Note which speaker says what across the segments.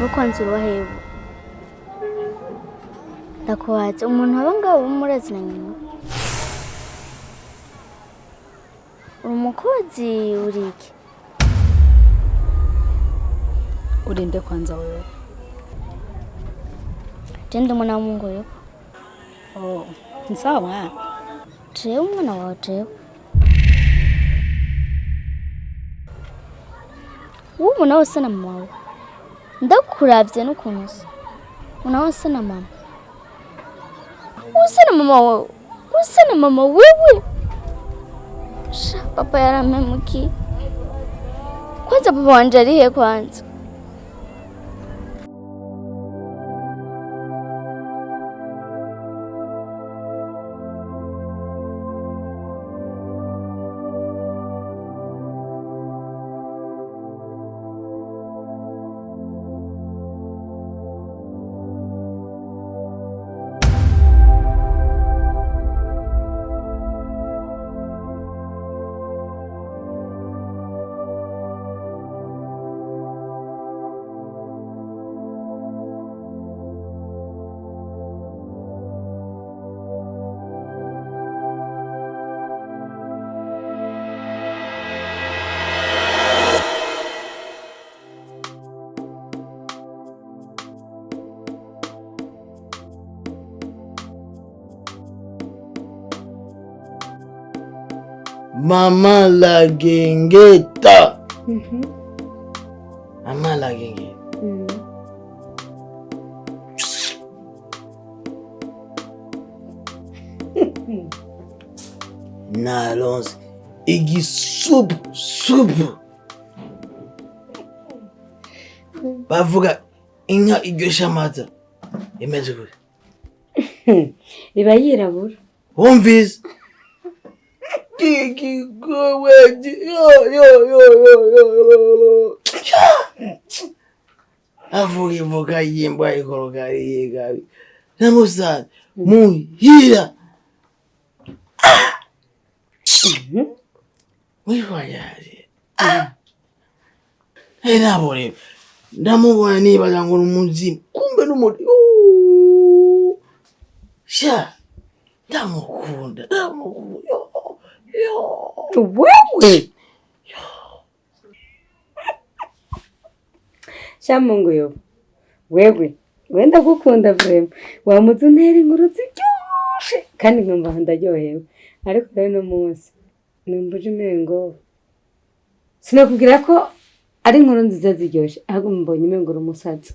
Speaker 1: kwanzura wahewe ndakubaza umuntu aba ngaho umuraziranye uri umukozi uri iki
Speaker 2: urinde kwanza wewe
Speaker 1: tende mwana w'umungu yuko
Speaker 2: ni sawa mwana
Speaker 1: jewe umwana wawe jewe ubu nawe usa na mama wawe ndakuravye n'ukuntu usa unawe usa na mama usa na mama wawe usa na mama wewe sha papa yaramemuki kwanza papa wanje arihe kwanza
Speaker 3: Mama la gengeta. Mama la gengeta. Nalonze igisupu. Bavuga inka iryosha amata. Imeze gute?
Speaker 4: Iba yirabura.
Speaker 3: Wumvise? Yo. Avuga yimba ikorogari gabi. Namusa muhira. Wiwayaje. Nabone. Ndamubona nibaza ngo umuzimu. Kumbe n'umuri. Sha. Ndamukunda.
Speaker 4: Wewe Shamungu yo wewe wenda gukunda vrema wamuze untera inkuru ziryoshe kandi nkumva ndaryohewe ariko rero no munsi numbuje imengo sinakubwira ko ari inkuru nziza ziryoshe ahubwo mbonye imengo uri umusazi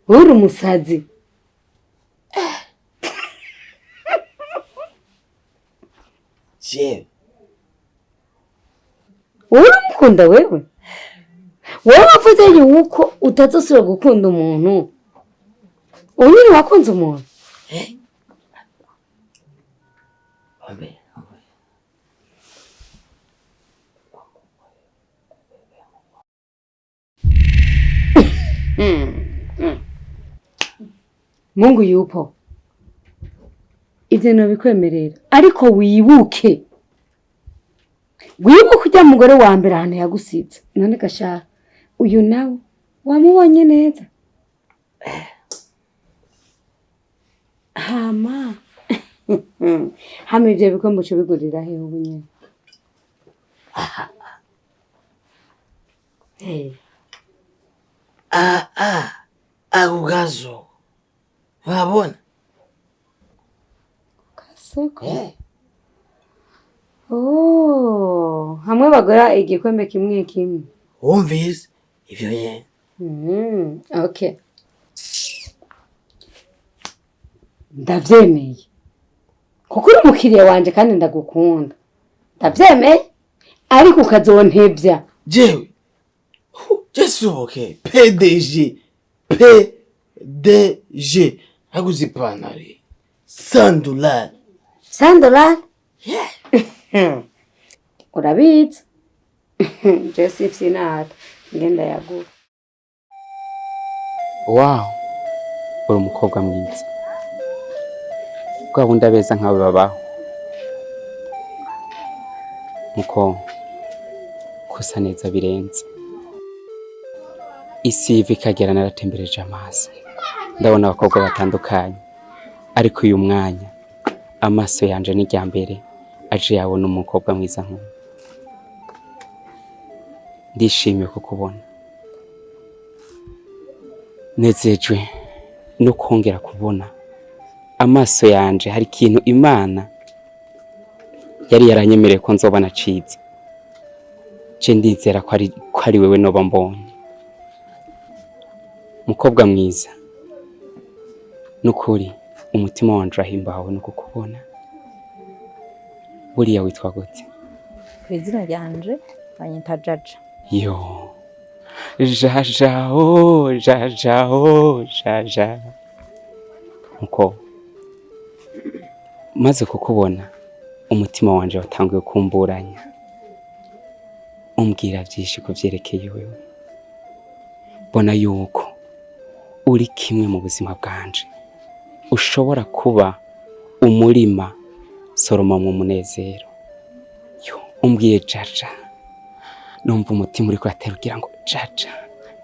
Speaker 4: uri umusazi
Speaker 3: Je.
Speaker 4: Uramukunda wewe? Wowe wavuze yuko utazosubira gukunda umuntu. Unyiri wakunze umuntu?
Speaker 3: Abe.
Speaker 4: Mungu yupo. Ivyo nabikwemerera ariko wibuke ujya mugore wa mbere ahantu yagusize none gasha uyu nawe wamubonye neza hama ivyo bikombo cyo bigurira he ubu nyene
Speaker 3: Agugazo wabona
Speaker 4: soko hamwe bagora igikombe kimwe kimwe
Speaker 3: wumvise ivyo nyene
Speaker 4: okay ndavyemeye kuko uri umukiriya wanje kandi ndagukunda ndavyemeye ariko ukazontevya
Speaker 3: jewe jesoke PDG aguze panari $100
Speaker 4: $100
Speaker 3: yeah
Speaker 4: urabizi Joseph sinata ngenda yagura
Speaker 5: wow uri umukobwa mwiza bwa ndabeza nkawe babaho muko kusa neza birenze isi iva ikagera naratembereje amaso ndabona abakobwa batandukanye, ariko uyu mwanya amaso yanje ni rya mbere aje yabona umukobwa mwiza nk'uyu. Ndishimiye kukubona, nezejwe no kongera kubona amaso yanje hari ikintu Imana yari yaranyemereye ko nzoba nacize. Je ndizera ko ari wewe noba mbonye. Mukobwa mwiza, nukuri umutima wanje urahimbawe no kukubona. Buriya witwa gute?
Speaker 2: Kwizina ryanje banyita Jaja.
Speaker 5: Yo, Jaja, oh, Jaja, oh, Jaja. Muko, maze kukubona umutima wanje watanguye kumburanya, umbwira byinshi ku byerekeye wewe. Bona yuko uri kimwe mu buzima bwanje, ushobora kuba umurima soroma mu munezero. Yo, umbwiye Jaja, numva umutima uri kuratera ugira ngo Jaja,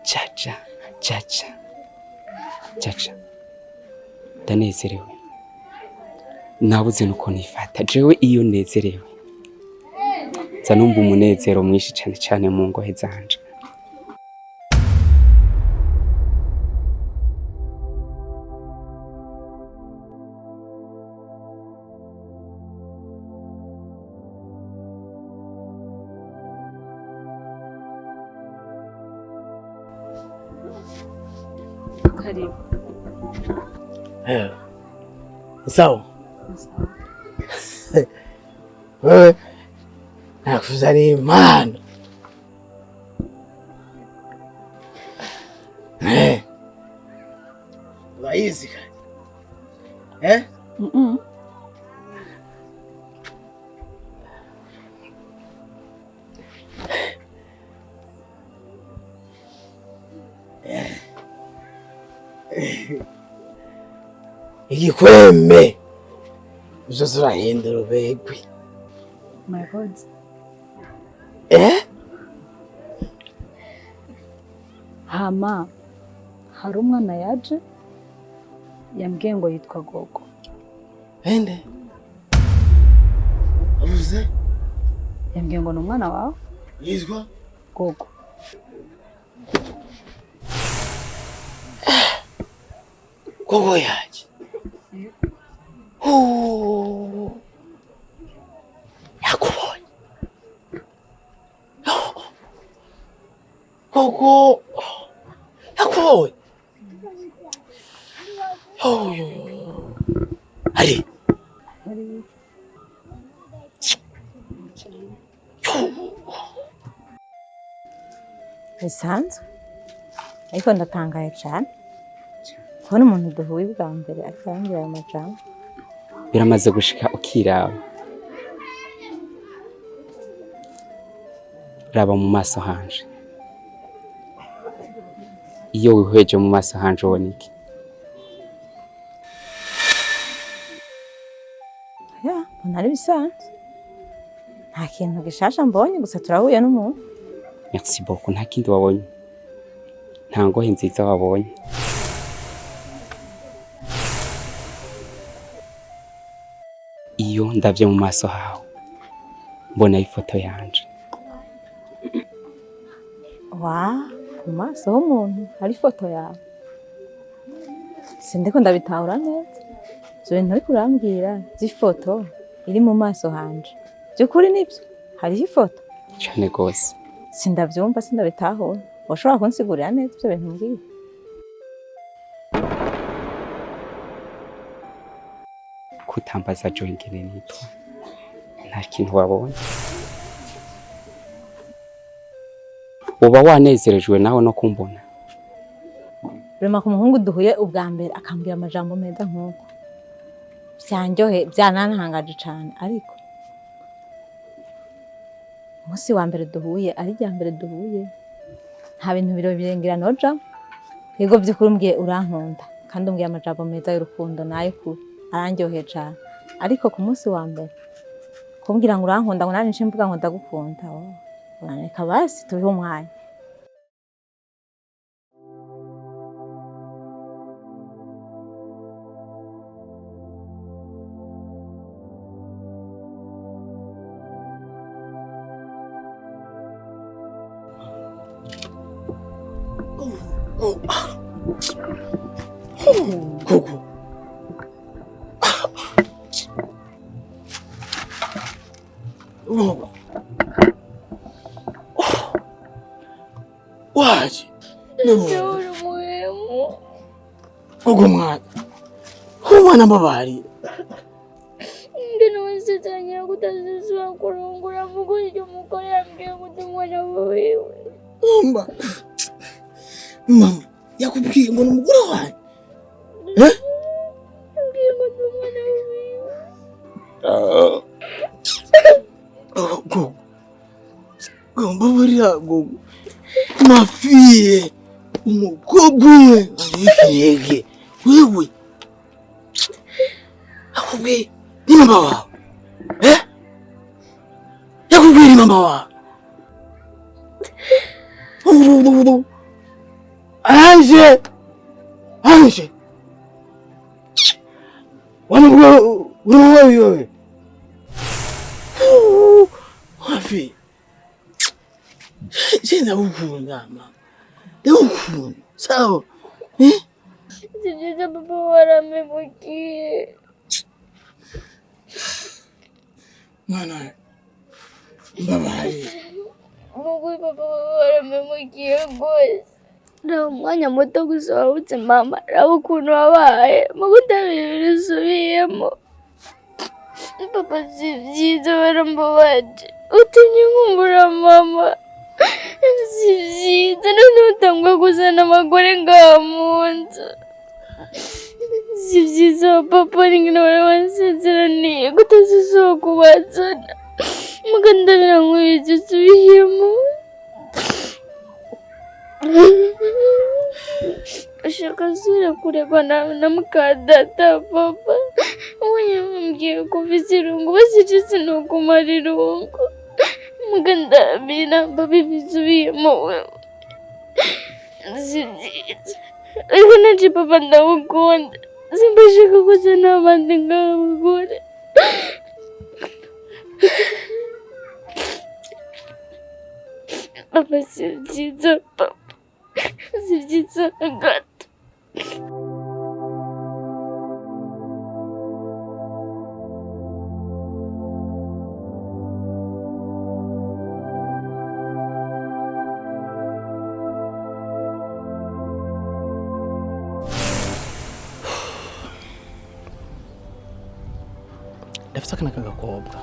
Speaker 5: Jaja, Jaja, Jaja. Ndanezerewe, nabuze nuko nifata. Jewe iyo nezerewe nza numva umunezero mwinshi cyane cyane mu ngohe zanje.
Speaker 2: Karibu.
Speaker 3: Sawa. Wewe nakuzani imana. Waizi kani? Igikweme uzoza urahindura ubegwe.
Speaker 2: My God. Hama hari umwana yaje yambwiye ngo yitwa Gogo.
Speaker 3: Ende avuze
Speaker 2: Yambwiye ngo ni umwana wawe
Speaker 3: yitwa
Speaker 2: Gogo.
Speaker 3: Gogo yaje. Yakubonye. Gogo yakubonye. Ari
Speaker 2: bisanzwe, ariko ndatangaye cyane kubona umuntu duhuye bwa mbere akarangira ayo majambo.
Speaker 5: Biramaze gushika ukiraba, raba mu maso hanje. Iyo wihweje mu maso hanje ubona iki?
Speaker 2: Ya, mbona ari bisanzwe, nta kintu gishasha mbonye, gusa turahuye n'umuntu.
Speaker 5: Merci beaucoup, nta kindi wabonye, nta ngohe nziza wabonye. Iyo ndavye mu maso hawe mbona ifoto yanje.
Speaker 2: Mu maso h'umuntu hari ifoto yawe? Sindiko ndabitahura neza. Ibyo bintu ariko urambwira by'ifoto iri mu maso hanje, by'ukuri nibyo? Hariho ifoto?
Speaker 5: Cyane gose.
Speaker 2: Sindabyumva, sindabitahura. Ushobora kunsigurira neza ibyo bintu mbwira?
Speaker 5: Kutambaza jo ingene nitwa, nta kintu wabonye? Uba wanezerejwe nawe no kumbona?
Speaker 2: Rema ku muhungu duhuye ubwa mbere akambwira amajambo meza nk'uko, byanjyohe, byanantangaje cyane. Ariko umunsi wa mbere duhuye, ari rya mbere duhuye, nta bintu birengera noja. Yego by'ukuri umbwiye urankunda, kandi umbwiye amajambo meza y'urukundo nayo kuri arandyoheye cyane. Ariko ku munsi wa mbere kumbwira ngo urankunda, ngo nari nce mvuga ngo ndagukunda, reka basi tubihe umwanya.
Speaker 3: Koko. Raba. Waje.
Speaker 1: Ndashobora umuhemu.
Speaker 3: Koko mwana. Humana mabari.
Speaker 1: Ngene wasezeranye kutazisubira kurongora mugo iryo mugore yambwiye kuti umwana wiwe.
Speaker 3: Mama, yakubwiye ngo n'umugore wawe.
Speaker 1: Yambwiye ngo ndi umwana wiwe.
Speaker 3: Gomba buriya gogo. Mafiye. Umukobwa umwe arihege. Wewe. Yakubwiye ni mama wawe. Yakubwiye ni mama wawe. Anje. Wewe. Wafi. Jina ukunda mama. Ukunda. Sawa.
Speaker 1: Sijui papa waramemukiye.
Speaker 3: Mwana. Mbabaye.
Speaker 1: Mugo papa waramemukiye rwose. Nta mwanya muto gusa wabutse mama. Raba ukuntu wabaye. Mugo ndabisubiyemo. Papa si byiza barambabaje. Utumye nkumbura mama. Si byiza none utangwa kuzana abagore ngaha mu nzu. Si byiza papa nyine wari wansezeraniye kutazisohoka kubazana. Muga ndabira nk'ibyo usubiyemo. Ushaka nsubira kuregwa na mukadata papa. Ubu yambwiye ko ufite irungu basije sinokumara irungu. Muga ndabira papa bisubiyemo wewe. Si byiza. Ariko naje papa ndagukunda. Simbashaka kuzana abandi nk'abagore. Papa si byiza papa. Si byiza gato.
Speaker 3: Ndafite akana k'agakobwa.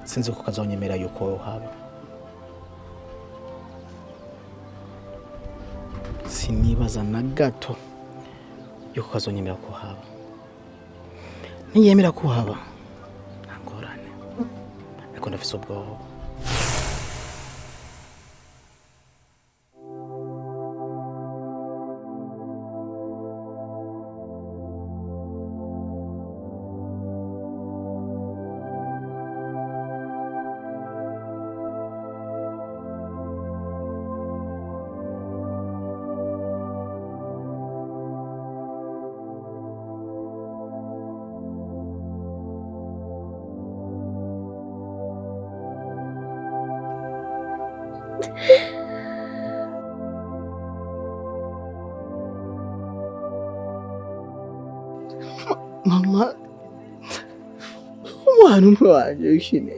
Speaker 3: Sinzi ko kazonyemera yuko haba. Sinibaza na gato yuko kazonyemera ko haba. Niyemera ko haba. Ntangorane. Ariko ndafite ubwoba. Mama, umwana umwe wanje wishimye.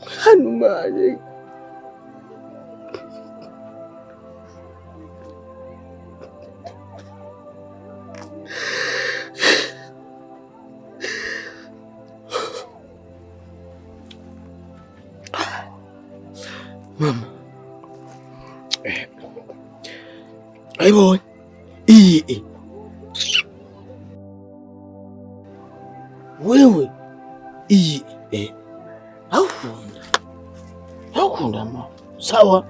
Speaker 3: Umwana umwe wanje. Mama. Hey boy. Wewe. Akunda mama. Sawa.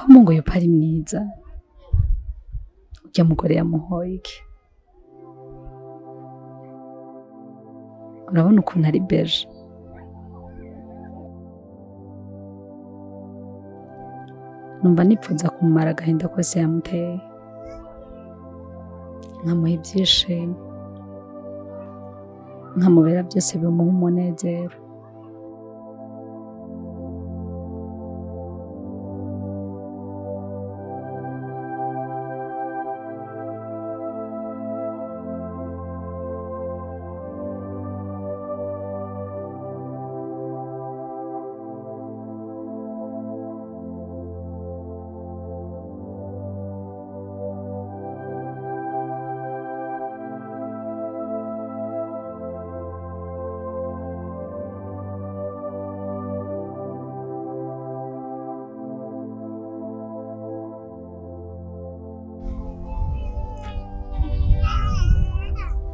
Speaker 4: Mungu yopa ari mwiza urya mugore yamuhoye iki? Urabona ukuntu ari beje. Numva nipfuza kumara agahinda kose yamuteye, nkamuha ibyishimo, nkamubera byose bimuha umunezero.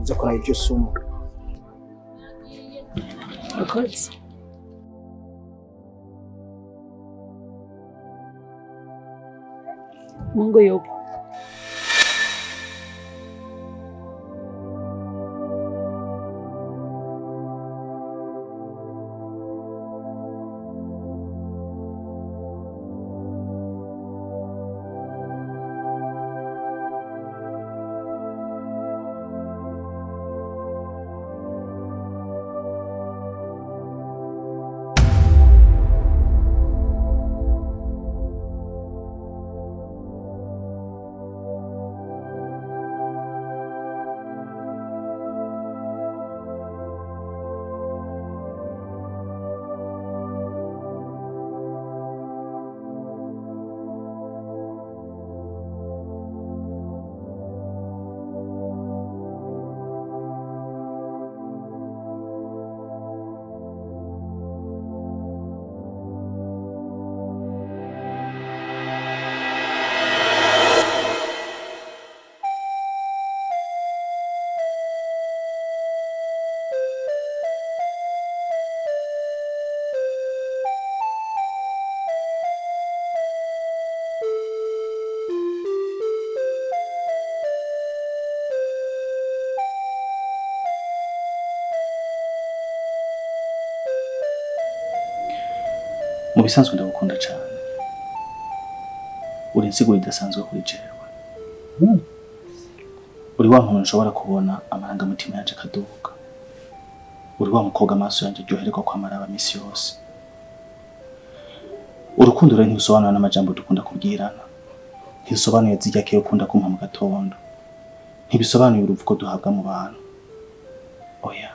Speaker 3: Nza kora ibyo sumo.
Speaker 4: Akoze. Mungu yupo.
Speaker 6: Mu bisanzwe ndagukunda cyane. Uri insiguro idasanzwe kuri jewe. Uri wa muntu nshobora kubona amarangamutima yaje akaduka. Uri wa mukobwa amaso yanjye aryoherwa kwamara abamisi yose. Urukundo rero ntirusobanura n'amajambo dukunda kubwirana. Ntirusobanuye zirya keyo ukunda kumpa mu gatondo. Ntibisobanuye uruvugo duhabwa mu bantu. Oya.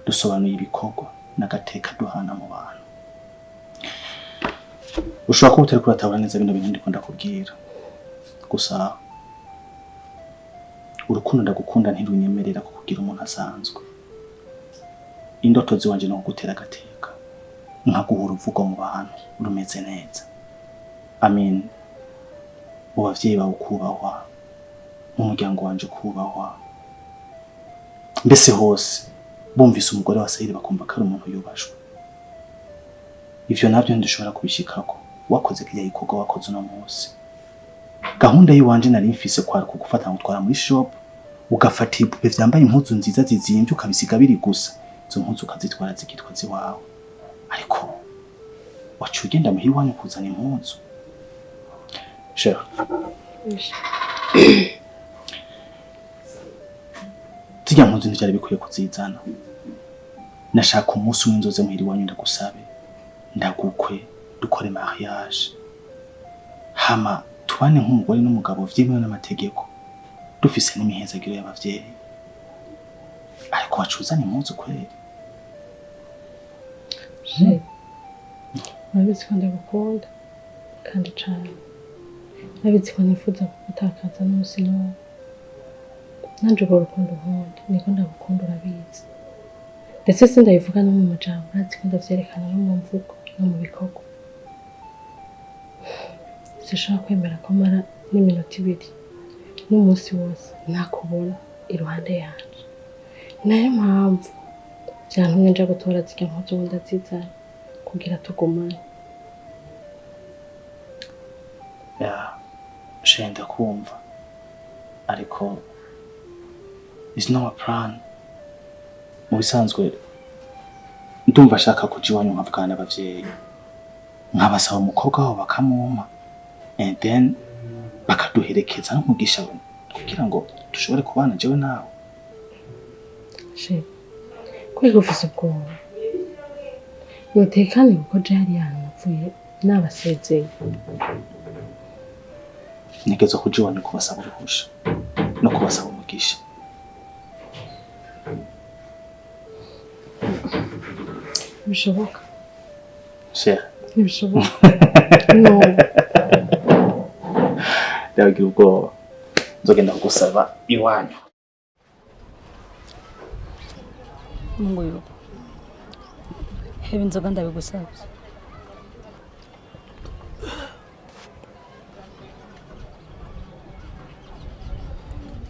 Speaker 6: Dusobanuye ibikorwa n'agateka duhana mu bantu. Ushobora kuba utari kuratahura neza bino bintu ndikunda kubwira. Gusa urukundo ndagukunda ntirunyemerera kukugira umuntu asanzwe. Indoto ziwanje no kugutera agateka, nkaguha uruvugo mu bantu rumeze neza. Amen. Mu bavyeyi bawe ukubahwa, mu muryango wanje ukubahwa, mbese hose bumvise umugore wa Sayiri bakumva ko ari umuntu yubashwe. Ivyo navyo ndishobora kubishikako wakoze kiriya gikorwa wakoze uno munsi. Gahunda yiwanje nari mfise kwari kugufata ngutwara muri shop, ugafata ibipupe vyambaye impuzu nziza zizimvye ukabisiga biri gusa, izo mpuzu ukazitwara zikitwa ziwawe. Ariko wacu ugenda muhiri wanyu kuzana impuzu. Sure. Zirya mpuzu ntivyari bikwiye kuzizana. Nashaka umunsi umwe nzoze muhiri wanyu ndagusabe, ndagukwe, dukore mariage. Hama tubane nk'umugore n'umugabo vyemewe n'amategeko, dufise n'imihezagiro y'abavyeyi. Ariko wacuzana impuzu kweli?
Speaker 7: Nabizi ko ndagukunda kandi cyane. Nabizi ko nifuza kugutakaza n'umunsi n'umwe. Nanje urwo rukundo nkunda, niko ndagukunda urabizi. Ndetse sindabivuga no mu majambo, urazi ko ndavyerekana no mu mvugo no mu bikorwa. Sinshobora kwemera ko mara n'iminota ibiri n'umunsi wose nakubona iruhande yanje. Nayo mpamvu vyantumye nja gutora zirya mpuzu ndazizana kugira tugumane.
Speaker 6: shenda kumva ariko it's not a plan. Mu bisanzwe ndumva ashaka kuja iwanyu nkavugana n'abavyeyi nkabasaba umukobwa wabo bakamumpa and then bakaduherekeza n'umugisha kugira ngo dushobore kubana jewe nawe.
Speaker 7: she kwiga ufise ubwoba yotekane kuko je hari ahantu napfuye nabasezeye.
Speaker 6: Nigeze kuja iwanyu kubasaba uruhusha no kubasaba umugisha.
Speaker 7: Bishoboka
Speaker 6: Sheikh
Speaker 7: ntibishoboka no
Speaker 6: ndagira ubwoba nzogenda kugusaba iwanyu.
Speaker 2: Mungu yuko heba inzoga ndabigusabye.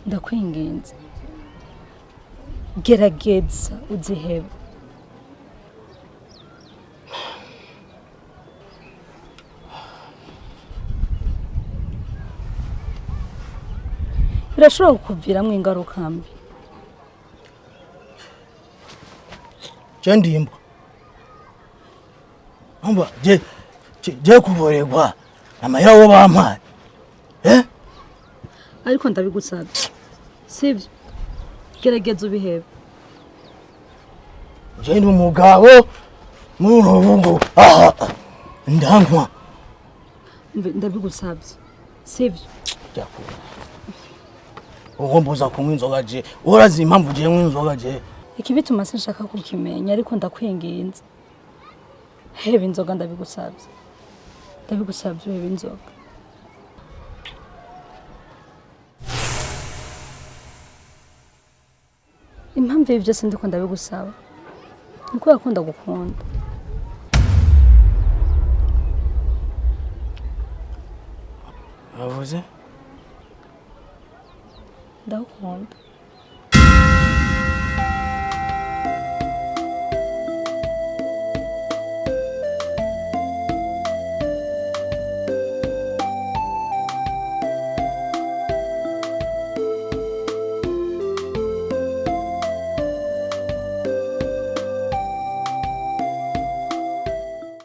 Speaker 2: Ndakwinginze gerageza uzihebe. Birashobora kukuviramwo ingaruka mbi.
Speaker 3: Je ndimba. Amba je kuborerwa amahera wo bampaye.
Speaker 2: Ariko ndabigusabye sivyo, gerageza ubihebe.
Speaker 3: Je ndi umugabo murugo ndankwa.
Speaker 2: Ndabigusabye sivyo.
Speaker 3: Jakura ugomboza kunywa inzoga je urazi impamvu je nywa inzoga je.
Speaker 2: Ikibituma sinshaka kukimenya ariko ndakwinginze heba inzoga ndabigusabye. Ndabigusabye heba inzoga. Impamvu ibi byose ndiko ndabigusaba niko yakunda gukunda.
Speaker 3: Yabuze
Speaker 2: Ndakunda.